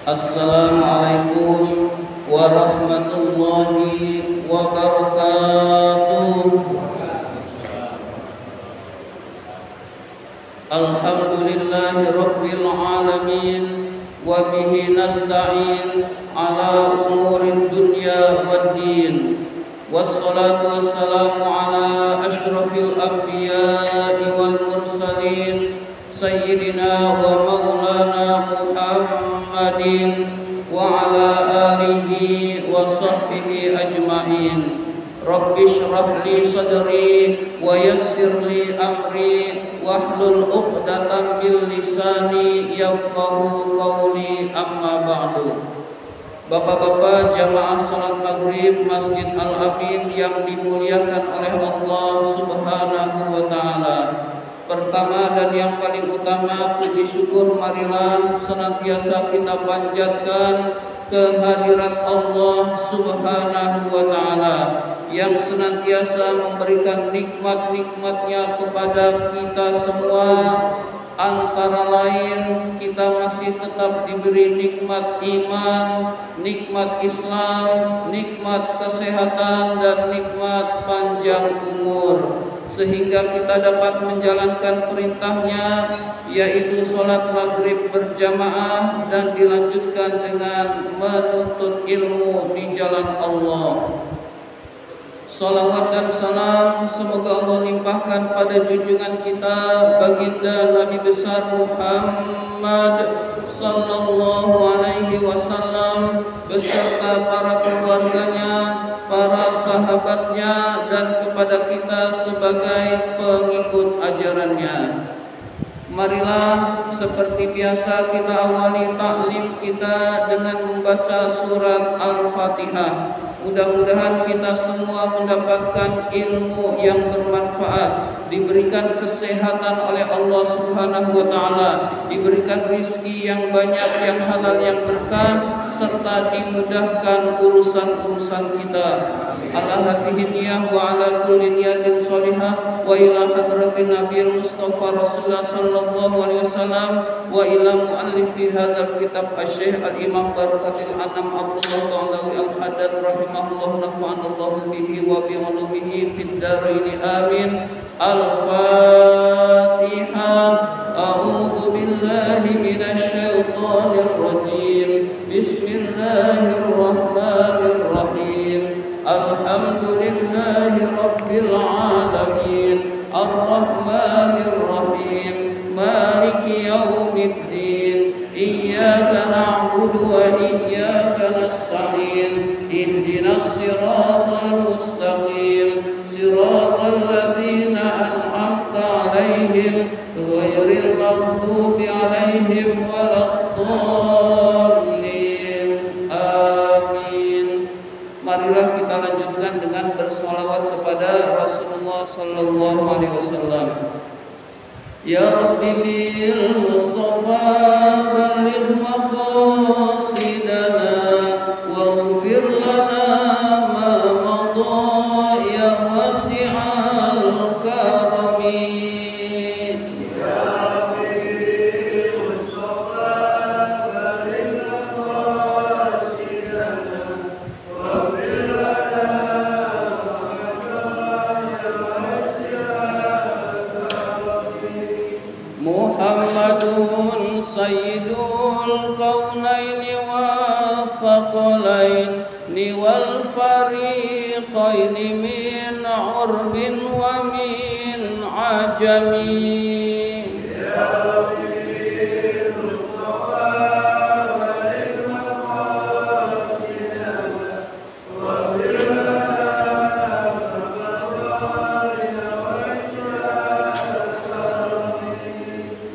Assalamualaikum warahmatullahi wabarakatuh. Alhamdulillahi rabbil alamin, wa bihi nasta'in ala umurid dunya waddin. Wassalatu wassalamu ala ashrafil anbiya'i wal mursalin, sayyidina wa maulana Muhammadin wa ala alihi wa sahbihi ajma'in. Rabbi shrah li sadri wa yassir li amri wahlul 'uqdatam min lisani yafqahu qawli, amma ba'du. Bapak-bapak jamaah salat maghrib Masjid Al-Amin yang dimuliakan oleh Allah Subhanahu wa ta'ala. Pertama dan yang paling utama, puji syukur marilah senantiasa kita panjatkan kehadirat Allah Subhanahu wa ta'ala yang senantiasa memberikan nikmat-nikmatnya kepada kita semua. Antara lain kita masih tetap diberi nikmat iman, nikmat Islam, nikmat kesehatan, dan nikmat panjang umur, sehingga kita dapat menjalankan perintahnya, yaitu sholat maghrib berjamaah dan dilanjutkan dengan menuntut ilmu di jalan Allah. Salawat dan salam semoga Allah limpahkan pada junjungan kita baginda Nabi besar Muhammad sallallahu alaihi wasallam beserta para keluarganya, para sahabatnya, dan kepada kita sebagai pengikut ajarannya. Marilah seperti biasa kita awali taklim kita dengan membaca surat Al-Fatihah. Mudah-mudahan kita semua mendapatkan ilmu yang bermanfaat, diberikan kesehatan oleh Allah Subhanahu wa ta'ala, diberikan rizki yang banyak, yang halal, yang berkah, serta dimudahkan urusan-urusan kita. Ala hatihi niyah wa ala kulli niyatin sholihah wa ila hadratin Nabi Mustafa Rasulullah sallallahu alaihi wasallam wa ila muallifi hadzal kitab Asy-Syaikh Al-Imam Barakatul Anam Abdullah Ta'alawi Al-Haddad rahimahullah nafa'anallahu bihi wa bi ulumihi fid dharain amin. Al-Fatihah. A'udzu billahi minasy syaithanir rajim. Bismillahirrahmanirrahim. Alhamdulillahi rabbil alamin, arrahmanir rahim, maliki yaumiddin, iyyaka na'budu wa iyyaka nasta'in, ihdinas siratal mustaqim, siratal ladzina an'amta 'alaihim ghairil maghdubi 'alaihim waladdallin. Amin. Marilah kita lanjutkan dengan bersolawat kepada Rasulullah sallallahu alaihi wasallam. Ya Rabbi bil Mustafa balligh maqasidana waghfir lana ma madha ya wasi'al karami. Muhammadun sayyidul kaunaini wa thaqalaini wal fariqaini min urbin wa min ajami.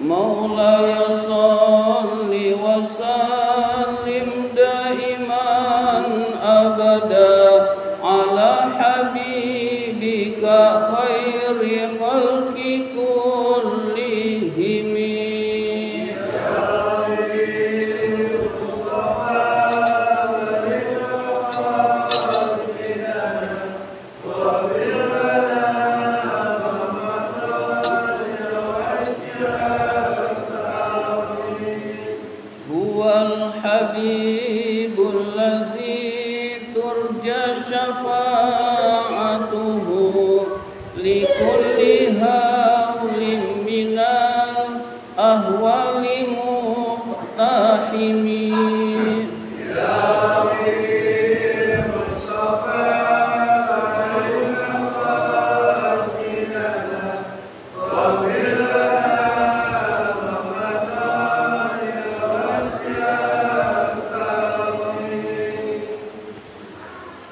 Maulaya salli wa sallim daiman abada ala habibika khairi khalqi kulli ahwali muqtahimin.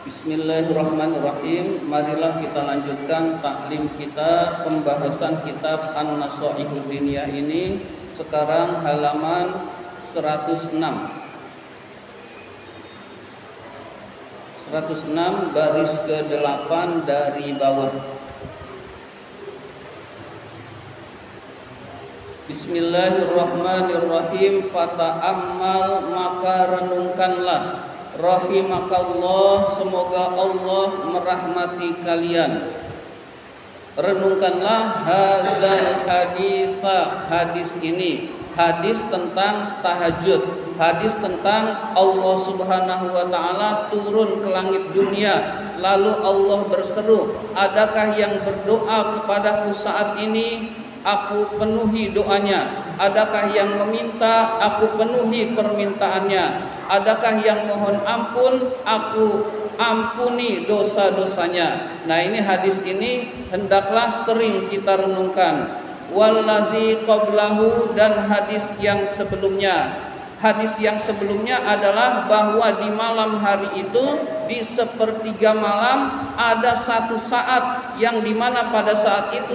Bismillahirrahmanirrahim. Marilah kita lanjutkan taklim kita, pembahasan kitab An-Nashaihud Diniyah ini. Sekarang halaman 106. 106 baris ke-8 dari bawah. Bismillahirrahmanirrahim. Fata'ammal, maka renungkanlah. Rahimakallah, semoga Allah merahmati kalian. Renungkanlah hadzal haditsa, hadis ini, hadis tentang tahajud, hadis tentang Allah Subhanahu wa taala turun ke langit dunia, lalu Allah berseru, adakah yang berdoa kepadaku saat ini? Aku penuhi doanya. Adakah yang meminta? Aku penuhi permintaannya. Adakah yang mohon ampun? Aku ampuni dosa-dosanya. Nah, ini hadis ini hendaklah sering kita renungkan. Wallazi qablahu, dan hadis yang sebelumnya. Hadis yang sebelumnya adalah bahwa di malam hari itu, di sepertiga malam, ada satu saat yang dimana pada saat itu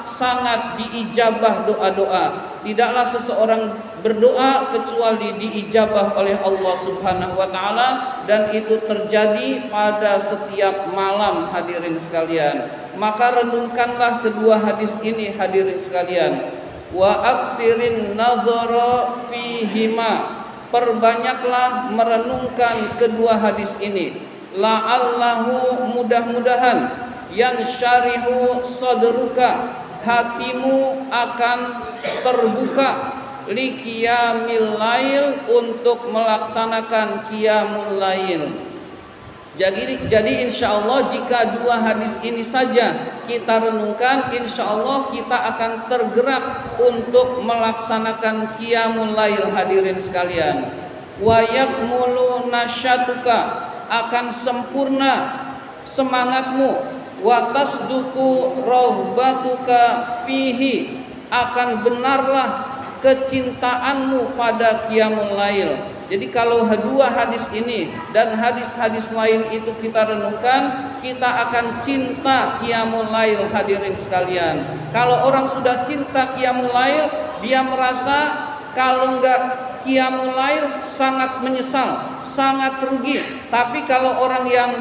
sangat diijabah doa-doa. Tidaklah seseorang berdoa kecuali diijabah oleh Allah Subhanahu wa taala, dan itu terjadi pada setiap malam, hadirin sekalian. Maka renungkanlah kedua hadis ini, hadirin sekalian. Wa aksirin nazara fihima, perbanyaklah merenungkan kedua hadis ini. La'allahu, mudah-mudahan, yang syarihu sadruka, hatimu akan terbuka, li qiyamil lail, untuk melaksanakan qiyamul lail. Jadi insya Allah jika dua hadis ini saja kita renungkan, insya Allah kita akan tergerak untuk melaksanakan qiyamul lail, hadirin sekalian. Wa yakmulu nasyatuka, akan sempurna semangatmu. Wa tasduku rohbatuka fihi, akan benarlah kecintaanmu pada qiyamul lail. Jadi kalau dua hadis ini dan hadis-hadis lain itu kita renungkan, kita akan cinta qiyamul lail, hadirin sekalian. Kalau orang sudah cinta qiyamul lail, dia merasa kalau enggak qiyamul lail sangat menyesal, sangat rugi. Tapi kalau orang yang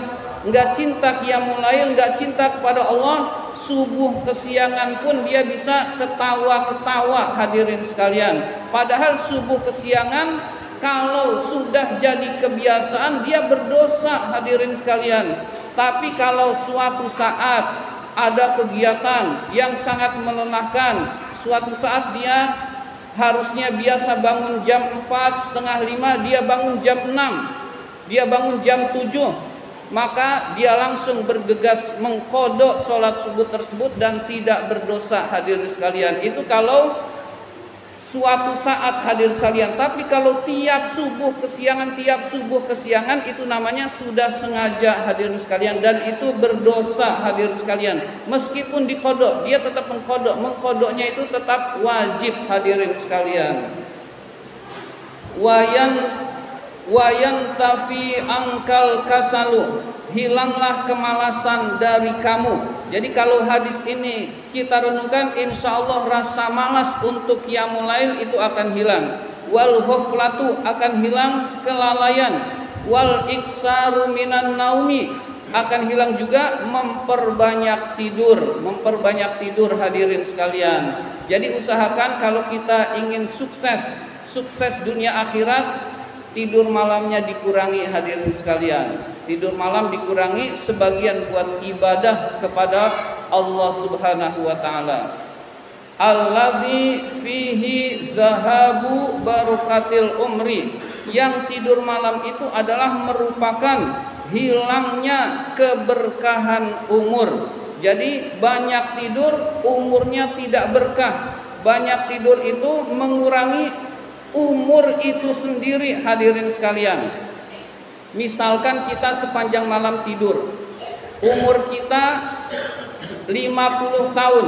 enggak cinta qiyamul lail, enggak cinta kepada Allah, subuh kesiangan pun dia bisa ketawa-ketawa, hadirin sekalian. Padahal subuh kesiangan kalau sudah jadi kebiasaan dia berdosa, hadirin sekalian. Tapi kalau suatu saat ada kegiatan yang sangat melelahkan, suatu saat dia harusnya biasa bangun jam 4, setengah 5, dia bangun jam 6, dia bangun jam 7, maka dia langsung bergegas mengqadha sholat subuh tersebut dan tidak berdosa, hadirin sekalian. Itu kalau suatu saat, hadirin sekalian. Tapi kalau tiap subuh kesiangan itu namanya sudah sengaja, hadirin sekalian, dan itu berdosa, hadirin sekalian. Meskipun diqadha, dia tetap mengqadha. Mengqadhanya itu tetap wajib, hadirin sekalian. Wayan tafi angkal kasalu, hilanglah kemalasan dari kamu. Jadi kalau hadis ini kita renungkan, insya Allah rasa malas untuk qiyamul lail itu akan hilang. Wal ghaflatu, akan hilang kelalaian. Wal iksaru minan naumi, akan hilang juga memperbanyak tidur, hadirin sekalian. Jadi usahakan kalau kita ingin sukses dunia akhirat, tidur malamnya dikurangi, hadirin sekalian. Tidur malam dikurangi, sebagian buat ibadah kepada Allah Subhanahu wa taala. Allazi fihi zahabu barokatil umri, yang tidur malam itu adalah merupakan hilangnya keberkahan umur. Jadi banyak tidur, umurnya tidak berkah. banyak tidur itu mengurangi umur itu sendiri hadirin sekalian. Misalkan kita sepanjang malam tidur, umur kita 50 tahun,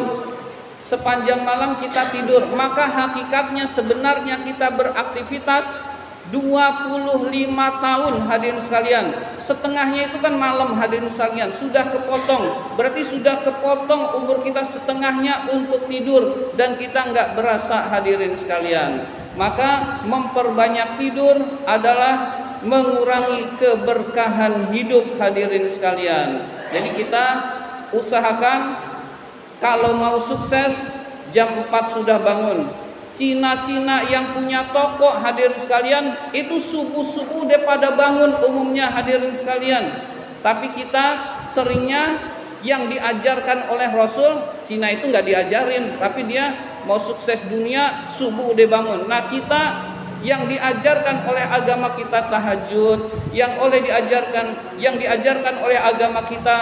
sepanjang malam kita tidur, maka hakikatnya sebenarnya kita beraktivitas 25 tahun hadirin sekalian. Setengahnya itu kan malam hadirin sekalian, sudah kepotong. Berarti sudah kepotong umur kita setengahnya untuk tidur dan kita nggak berasa hadirin sekalian. Maka memperbanyak tidur adalah mengurangi keberkahan hidup hadirin sekalian. Jadi kita usahakan kalau mau sukses jam 4 sudah bangun. Cina-Cina yang punya toko hadirin sekalian itu subuh-subuh udah pada bangun umumnya hadirin sekalian. Tapi kita seringnya yang diajarkan oleh Rasul, Cina itu nggak diajarin, tapi dia mau sukses dunia subuh udah bangun. Nah kita yang diajarkan oleh agama kita tahajud, yang diajarkan oleh agama kita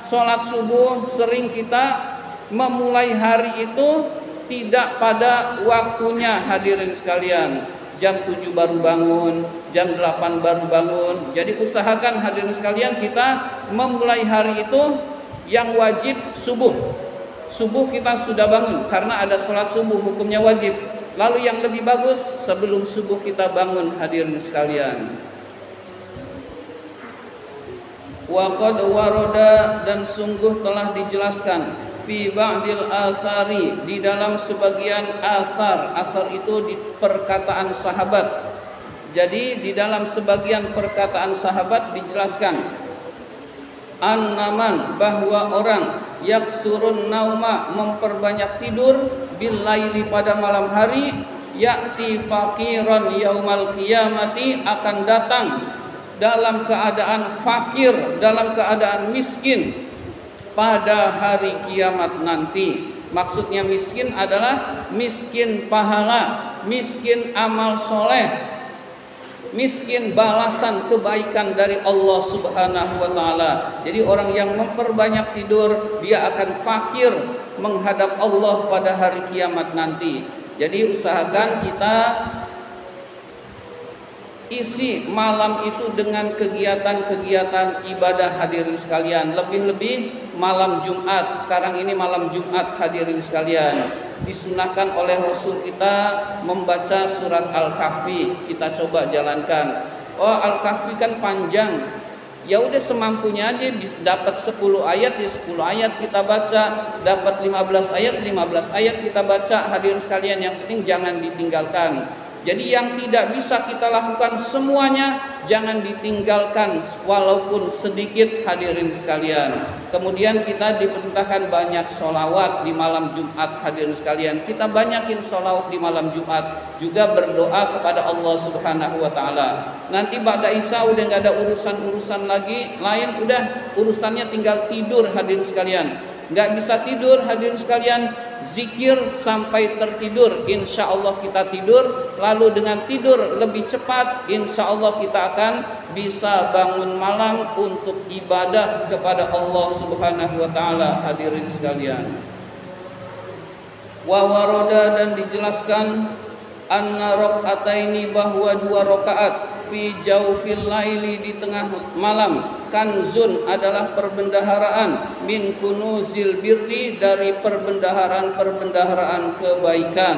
sholat subuh, sering kita memulai hari itu tidak pada waktunya hadirin sekalian. Jam 7 baru bangun, jam 8 baru bangun. Jadi usahakan hadirin sekalian kita memulai hari itu yang wajib subuh. Subuh kita sudah bangun karena ada sholat subuh hukumnya wajib. Lalu yang lebih bagus sebelum subuh kita bangun hadirin sekalian. Wa qad warada, dan sungguh telah dijelaskan fi ba'dil athari, di dalam sebagian asar. Asar itu di perkataan sahabat. Jadi di dalam sebagian perkataan sahabat dijelaskan annaman, bahwa orang yaksurun nauma, memperbanyak tidur, bil laili, pada malam hari, ya'ti faqiran yaumal qiyamati, akan datang dalam keadaan fakir, dalam keadaan miskin pada hari kiamat nanti. Maksudnya miskin adalah miskin pahala, miskin amal soleh, miskin balasan kebaikan dari Allah Subhanahu wa ta'ala. Jadi orang yang memperbanyak tidur, dia akan fakir menghadap Allah pada hari kiamat nanti. Jadi usahakan kita isi malam itu dengan kegiatan-kegiatan ibadah hadirin sekalian. Lebih-lebih malam Jumat. Sekarang ini malam Jumat hadirin sekalian. Disunahkan oleh Rasul kita membaca surat Al-Kahfi. Kita coba jalankan. Oh, Al-Kahfi kan panjang. Ya udah semampunya aja, dapat 10 ayat ya 10 ayat kita baca, dapat 15 ayat 15 ayat kita baca hadirin sekalian. Yang penting jangan ditinggalkan. Jadi yang tidak bisa kita lakukan semuanya jangan ditinggalkan walaupun sedikit hadirin sekalian. Kemudian kita diperintahkan banyak sholawat di malam Jumat hadirin sekalian. Kita banyakin sholawat di malam Jumat, juga berdoa kepada Allah Subhanahu wa ta'ala. Nanti ba'da Isya udah gak ada urusan-urusan lagi lain, udah urusannya tinggal tidur hadirin sekalian. Gak bisa tidur hadirin sekalian, zikir sampai tertidur. Insya Allah kita tidur, lalu dengan tidur lebih cepat, insya Allah kita akan bisa bangun malam untuk ibadah kepada Allah Subhanahu wa ta'ala hadirin sekalian. Wa waroda, dan dijelaskan anna rakaataini, bahwa 2 rakaat fi jaufil laili, di tengah malam, kanzun, adalah perbendaharaan, min kunuzil birri, dari perbendaharaan kebaikan.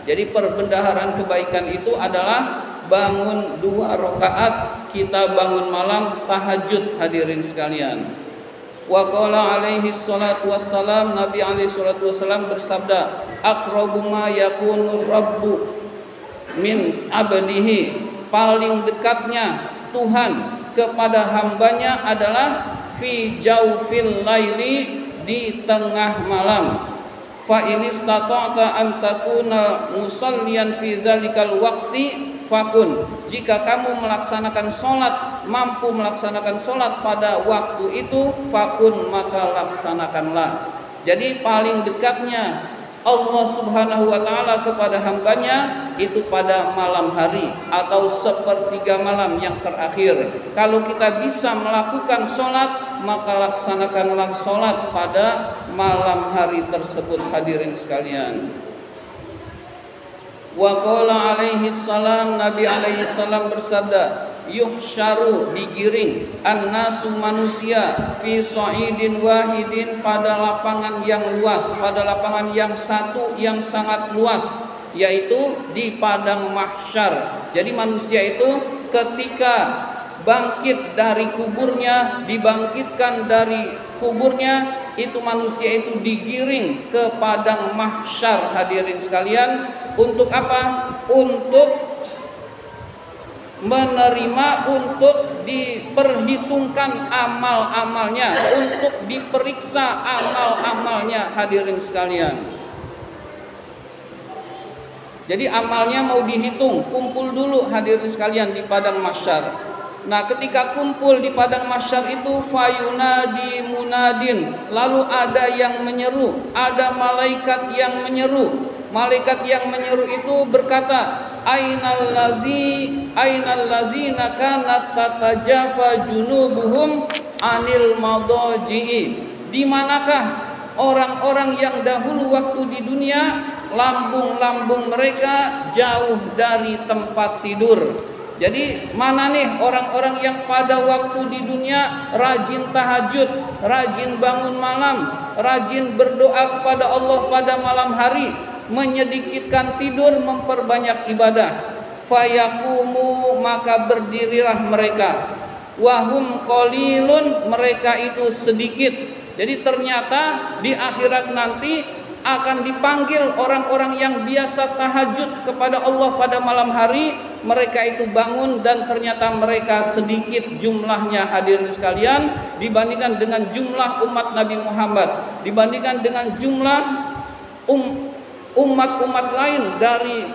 Jadi perbendaharaan kebaikan itu adalah bangun 2 rakaat, kita bangun malam tahajud hadirin sekalian. Wa qala alaihi salatu wassalam, Nabi alaihi salatu wassalam bersabda, aqrabu ma yakunu rabbu min abdihi, paling dekatnya Tuhan kepada hambanya adalah fi jaufil laili, di tengah malam. Fa in istata'ta an takuna musalliyan fi dzalikal waqti fakun, jika kamu melaksanakan sholat, mampu melaksanakan sholat pada waktu itu, fakun, maka laksanakanlah. Jadi paling dekatnya Allah Subhanahu wa ta'ala kepada hambanya itu pada malam hari atau sepertiga malam yang terakhir. Kalau kita bisa melakukan sholat, maka laksanakanlah sholat pada malam hari tersebut hadirin sekalian. Wa qala alaihi salam, Nabi alaihi salam bersabda, yuhsyaru, digiring, annasu, manusia, fi sa'idin wahidin, pada lapangan yang luas, pada lapangan yang satu yang sangat luas, yaitu di padang mahsyar. Jadi manusia itu ketika bangkit dari kuburnya, dibangkitkan dari kuburnya, itu manusia itu digiring ke padang mahsyar. Hadirin sekalian, untuk apa? Untuk menerima, untuk diperhitungkan amal-amalnya, untuk diperiksa amal-amalnya. Hadirin sekalian, jadi amalnya mau dihitung, kumpul dulu hadirin sekalian di padang mahsyar. Nah, ketika kumpul di padang mahsyar itu, fayunadi munadin, lalu ada yang menyeru, ada malaikat yang menyeru. Malaikat yang menyeru itu berkata, ainal ladzina kanat tatajafa junubuhum anil madaji'i. Di manakah orang-orang yang dahulu waktu di dunia lambung-lambung mereka jauh dari tempat tidur? Jadi mana nih orang-orang yang pada waktu di dunia rajin tahajud, rajin bangun malam, rajin berdoa kepada Allah pada malam hari, menyedikitkan tidur, memperbanyak ibadah. Fayaqumu, maka berdirilah mereka. Wahum qalilun, mereka itu sedikit. Jadi ternyata di akhirat nanti akan dipanggil orang-orang yang biasa tahajud kepada Allah pada malam hari. Mereka itu bangun dan ternyata mereka sedikit jumlahnya hadirin sekalian, dibandingkan dengan jumlah umat Nabi Muhammad, dibandingkan dengan jumlah umat-umat lain dari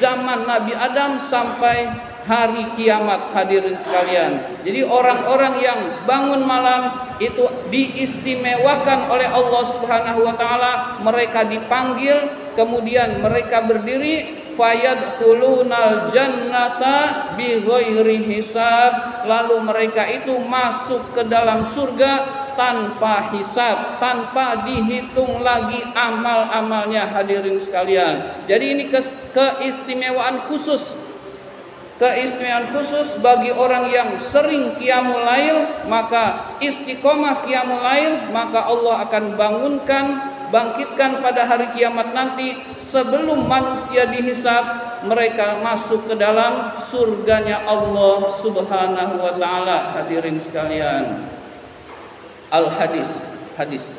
zaman Nabi Adam sampai hari kiamat. Hadirin sekalian, jadi orang-orang yang bangun malam itu diistimewakan oleh Allah Subhanahu wa taala. Mereka dipanggil, kemudian mereka berdiri, fayadkhulunal jannata bighairi hisab, lalu mereka itu masuk ke dalam surga tanpa hisab, tanpa dihitung lagi amal-amalnya. Hadirin sekalian, jadi ini keistimewaan khusus, keistimewaan khusus bagi orang yang sering qiyamul lail, maka istiqomah qiyamul lail, maka Allah akan bangkitkan pada hari kiamat nanti sebelum manusia dihisab, mereka masuk ke dalam surganya Allah Subhanahu wa taala. Hadirin sekalian, hadis.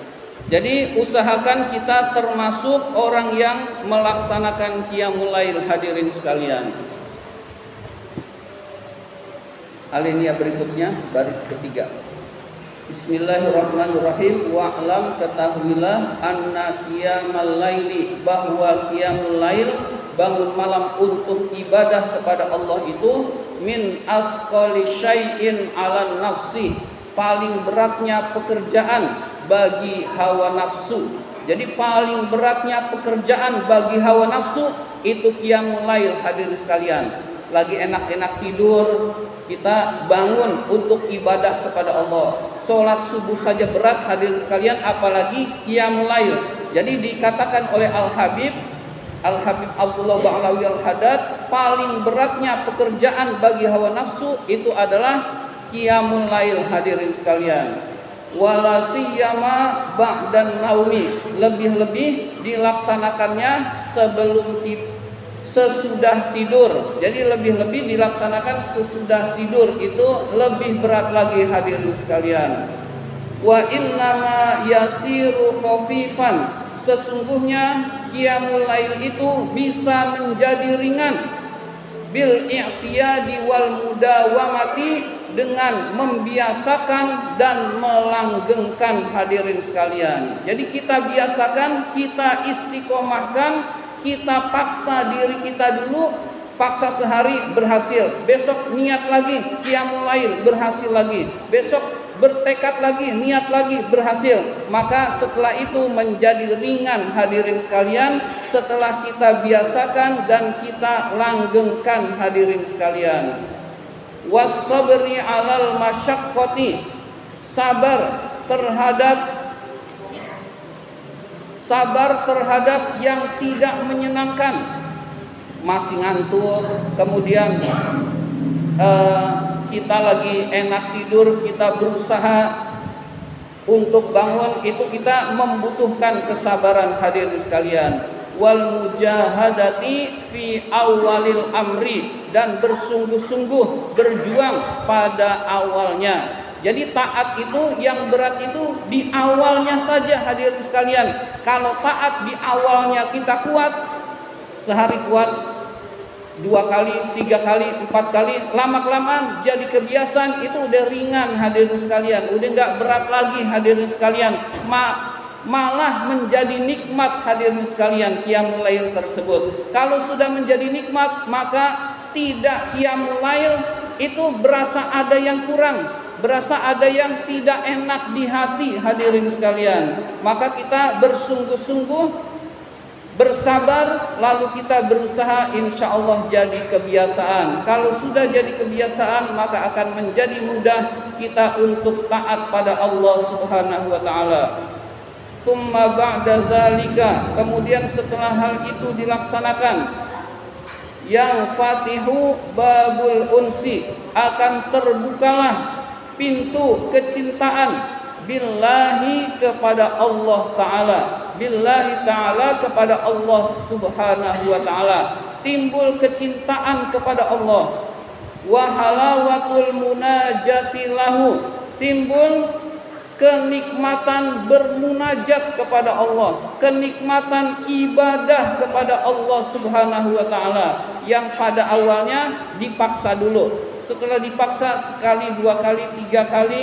Jadi usahakan kita termasuk orang yang melaksanakan qiyamul lail. Hadirin sekalian, alinea berikutnya, baris ketiga. Bismillahirrahmanirrahim. Wa'lam, ketahuilah, anna qiyamal laili, bahwa qiyamul lail, bangun malam untuk ibadah kepada Allah itu, min asqali syai'in 'alan nafsi, paling beratnya pekerjaan bagi hawa nafsu. Jadi paling beratnya pekerjaan bagi hawa nafsu itu qiyamul lail. Hadirin sekalian, lagi enak-enak tidur, kita bangun untuk ibadah kepada Allah. Sholat subuh saja berat hadirin sekalian, apalagi qiyamul lail. Jadi dikatakan oleh Al-Habib Abdullah Ba'alawi Al-Haddad, paling beratnya pekerjaan bagi hawa nafsu itu adalah qiyamul lail. Hadirin sekalian, wala siyama ba'dan naumi, lebih-lebih dilaksanakannya sesudah tidur. Jadi lebih-lebih dilaksanakan sesudah tidur, itu lebih berat lagi hadirin sekalian. Wa innama yasiru khafifan, sesungguhnya qiyamul lail itu bisa menjadi ringan, bil i'tiyadi wal mudawamati, dengan membiasakan dan melanggengkan. Hadirin sekalian, jadi kita biasakan, kita istiqomahkan, kita paksa diri kita dulu, paksa sehari berhasil, besok niat lagi qiyamul lail berhasil lagi, besok bertekad lagi, niat lagi, berhasil. Maka setelah itu menjadi ringan hadirin sekalian, setelah kita biasakan dan kita langgengkan. Hadirin sekalian, was-sabri 'alal masyaqqati, sabar terhadap yang tidak menyenangkan. masih ngantuk, kemudian kita lagi enak tidur, kita berusaha untuk bangun, itu kita membutuhkan kesabaran hadirin sekalian. Wal mujahadati fi awalil amri, dan bersungguh-sungguh berjuang pada awalnya. Jadi taat itu yang berat itu di awalnya saja hadirin sekalian. Kalau taat di awalnya kita kuat, sehari kuat, 2 kali, 3 kali, 4 kali, lama-kelamaan jadi kebiasaan, itu udah ringan hadirin sekalian, udah nggak berat lagi hadirin sekalian, malah menjadi nikmat hadirin sekalian qiyamul lail tersebut. Kalau sudah menjadi nikmat, maka tidak qiyamul lail itu berasa ada yang kurang, berasa ada yang tidak enak di hati hadirin sekalian. Maka kita bersungguh-sungguh bersabar, lalu kita berusaha, insya Allah jadi kebiasaan. Kalau sudah jadi kebiasaan, maka akan menjadi mudah kita untuk taat pada Allah Subhanahu wa ta'ala. Tsumma ba'da zalika, kemudian setelah hal itu dilaksanakan, yang fatihu babul unsi, akan terbukalah pintu kecintaan billahi kepada Allah Ta'ala, billahi ta'ala kepada Allah Subhanahu wa ta'ala, timbul kecintaan kepada Allah. Wa halawatul munajati lahu, timbul kenikmatan bermunajat kepada Allah, kenikmatan ibadah kepada Allah Subhanahu wa ta'ala, yang pada awalnya dipaksa dulu. Setelah dipaksa sekali, 2 kali, 3 kali,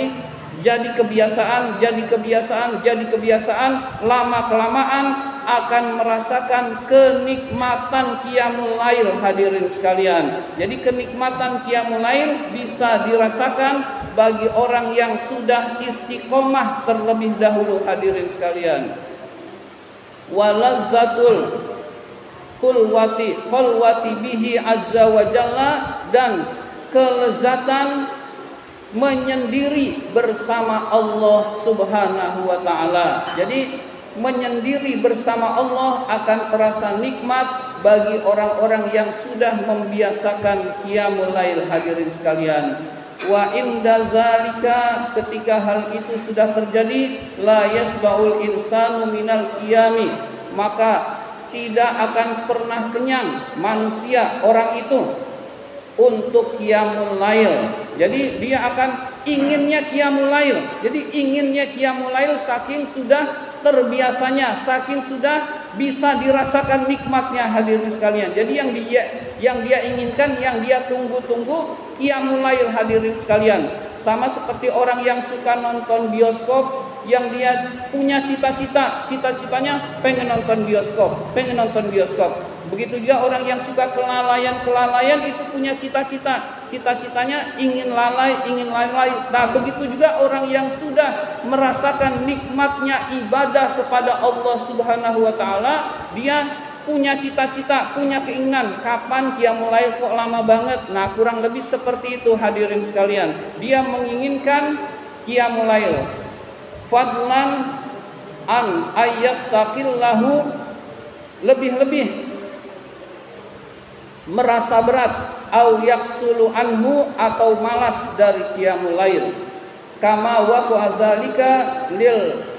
jadi kebiasaan, jadi kebiasaan, jadi kebiasaan, lama-kelamaan akan merasakan kenikmatan qiyamul lail hadirin sekalian. Jadi kenikmatan qiyamul lail bisa dirasakan bagi orang yang sudah istiqomah terlebih dahulu hadirin sekalian. Walazzatul khulwati bihi azza wa jalla, dan kelezatan menyendiri bersama Allah Subhanahu wa ta'ala. Jadi menyendiri bersama Allah akan terasa nikmat bagi orang-orang yang sudah membiasakan qiyamul lail hadirin sekalian. Wa inda zalika, ketika hal itu sudah terjadi, la yasba'ul insanu minal qiyami, maka tidak akan pernah kenyang manusia, orang itu, untuk qiyamul lail. Jadi dia akan inginnya qiyamul lail. Jadi inginnya qiyamul lail saking sudah terbiasanya, saking sudah bisa dirasakan nikmatnya hadirin sekalian. Jadi yang dia inginkan, yang dia tunggu-tunggu qiyamul lail hadirin sekalian. Sama seperti orang yang suka nonton bioskop, yang dia punya cita-citanya pengen nonton bioskop, pengen nonton bioskop. Begitu juga orang yang suka kelalaian itu punya cita-citanya ingin lalai. Nah, begitu juga orang yang sudah merasakan nikmatnya ibadah kepada Allah Subhanahu wa ta'ala, dia punya cita-cita, punya keinginan, kapan qiyamul lail kok lama banget. Nah, kurang lebih seperti itu hadirin sekalian. Dia menginginkan qiyamul lail. Fadlan an ayyastaqillahu, lebih-lebih merasa berat, au yaksulu anhu, atau malas dari qiyamul lail. Kama waqa'a dzalika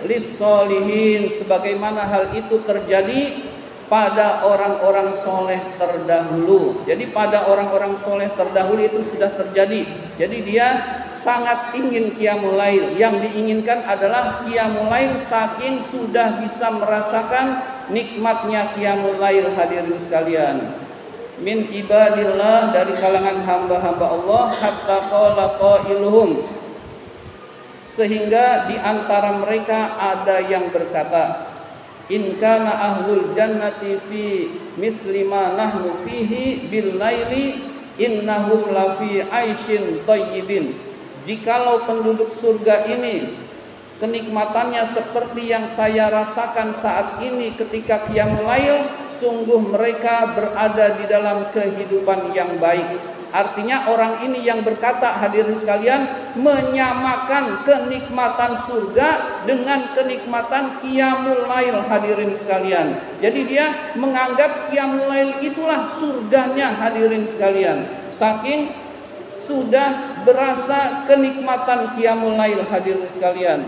lis-sholihin, sebagaimana hal itu terjadi pada orang-orang soleh terdahulu. Jadi pada orang-orang soleh terdahulu itu sudah terjadi. Jadi dia sangat ingin qiyamul lail. Yang diinginkan adalah qiyamul lail saking sudah bisa merasakan nikmatnya qiyamul lail hadirin sekalian. Min ibadillah, dari kalangan hamba-hamba Allah, hatta qala qailuhum, sehingga di antara mereka ada yang berkata, in kana ahlul jannati fi misli ma nahnu fihi bil laili innahum lafi aisyin thayyibin. Jikalau penduduk surga ini kenikmatannya seperti yang saya rasakan saat ini ketika qiyamul lail, sungguh mereka berada di dalam kehidupan yang baik. Artinya orang ini yang berkata, hadirin sekalian, menyamakan kenikmatan surga dengan kenikmatan qiyamul lail, hadirin sekalian. Jadi dia menganggap qiyamul lail itulah surganya, hadirin sekalian. Saking sudah berasa kenikmatan qiyamul lail, hadirin sekalian.